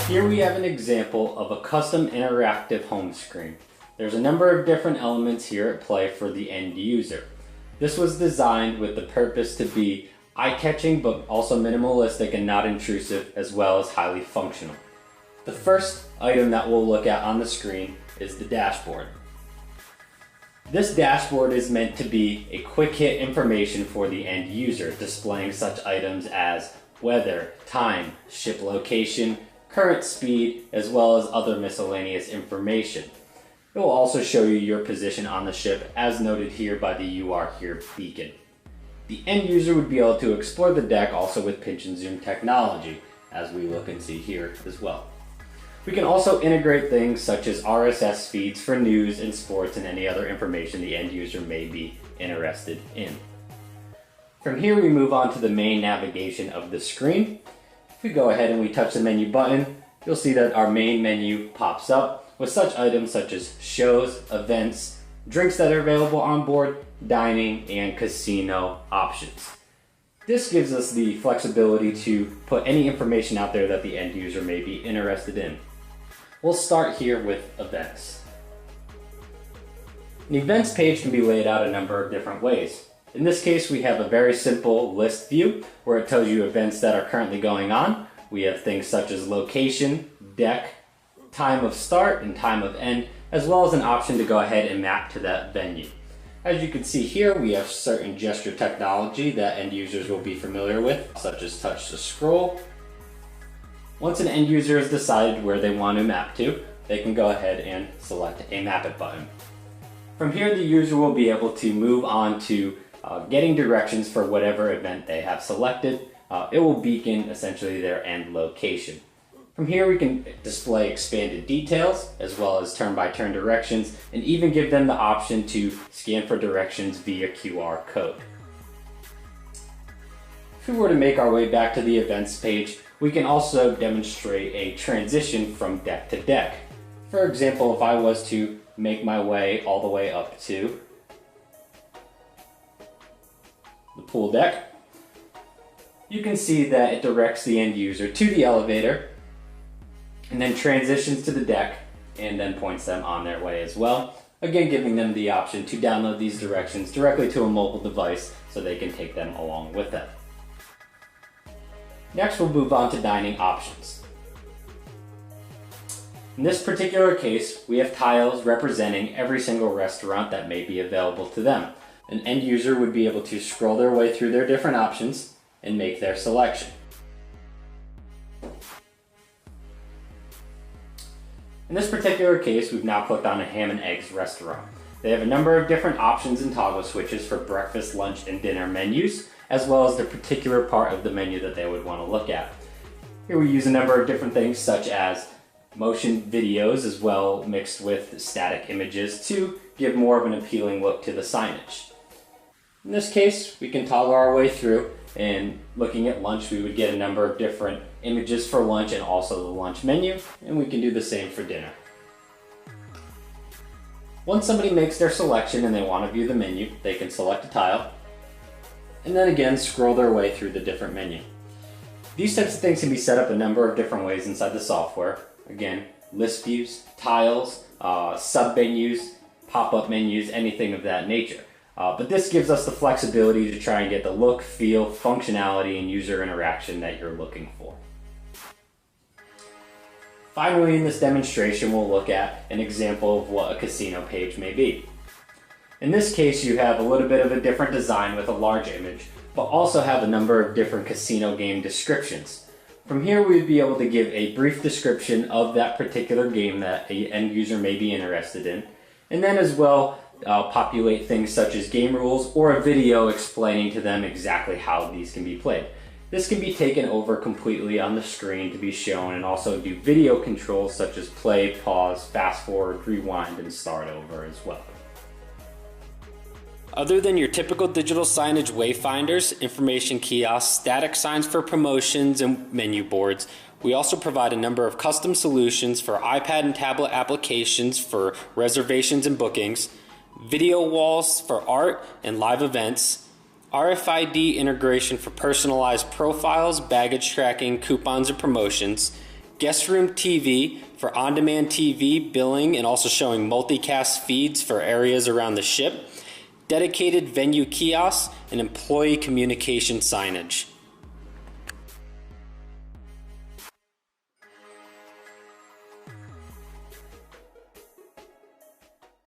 Here we have an example of a custom interactive home screen. There's a number of different elements here at play for the end user. This was designed with the purpose to be eye-catching but also minimalistic and not intrusive, as well as highly functional. The first item that we'll look at on the screen is the dashboard. This dashboard is meant to be a quick hit information for the end user, displaying such items as weather, time, ship location, current speed, as well as other miscellaneous information. It will also show you your position on the ship, as noted here by the "You Are Here" beacon. The end user would be able to explore the deck also with pinch and zoom technology, as we look and see here as well. We can also integrate things such as RSS feeds for news and sports and any other information the end user may be interested in. From here we move on to the main navigation of the screen. If we go ahead and we touch the menu button, you'll see that our main menu pops up with such items such as shows, events, drinks that are available on board, dining, and casino options. This gives us the flexibility to put any information out there that the end user may be interested in. We'll start here with events. An events page can be laid out a number of different ways. In this case, we have a very simple list view where it tells you events that are currently going on. We have things such as location, deck, time of start, and time of end, as well as an option to go ahead and map to that venue. As you can see here, we have certain gesture technology that end users will be familiar with, such as touch to scroll. Once an end user has decided where they want to map to, they can go ahead and select a Map It button. From here, the user will be able to move on to getting directions for whatever event they have selected. It will beacon essentially their end location. From here we can display expanded details as well as turn-by-turn directions, and even give them the option to scan for directions via QR code. If we were to make our way back to the events page, we can also demonstrate a transition from deck to deck. For example, if I was to make my way all the way up to the pool deck, you can see that it directs the end user to the elevator and then transitions to the deck and then points them on their way as well. Again, giving them the option to download these directions directly to a mobile device so they can take them along with them. Next, we'll move on to dining options. In this particular case, we have tiles representing every single restaurant that may be available to them. An end user would be able to scroll their way through their different options and make their selection. In this particular case, we've now clicked on a ham and eggs restaurant. They have a number of different options and toggle switches for breakfast, lunch, and dinner menus, as well as the particular part of the menu that they would want to look at. Here we use a number of different things such as motion videos as well mixed with static images to give more of an appealing look to the signage. In this case, we can toggle our way through, and looking at lunch, we would get a number of different images for lunch and also the lunch menu, and we can do the same for dinner. Once somebody makes their selection and they want to view the menu, they can select a tile, and then again scroll their way through the different menu. These types of things can be set up a number of different ways inside the software. Again, list views, tiles, sub-menus, pop-up menus, anything of that nature. But this gives us the flexibility to try and get the look, feel, functionality, and user interaction that you're looking for. Finally, in this demonstration, we'll look at an example of what a casino page may be. In this case, you have a little bit of a different design with a large image, but also have a number of different casino game descriptions. From here, we'd be able to give a brief description of that particular game that an end user may be interested in, and then as well populate things such as game rules or a video explaining to them exactly how these can be played. This can be taken over completely on the screen to be shown, and also do video controls such as play, pause, fast forward, rewind, and start over as well. Other than your typical digital signage wayfinders, information kiosks, static signs for promotions, and menu boards, we also provide a number of custom solutions for iPad and tablet applications for reservations and bookings, video walls for art and live events, RFID integration for personalized profiles, baggage tracking, coupons, and promotions, guest room TV for on-demand TV billing and also showing multicast feeds for areas around the ship, dedicated venue kiosks, and employee communication signage.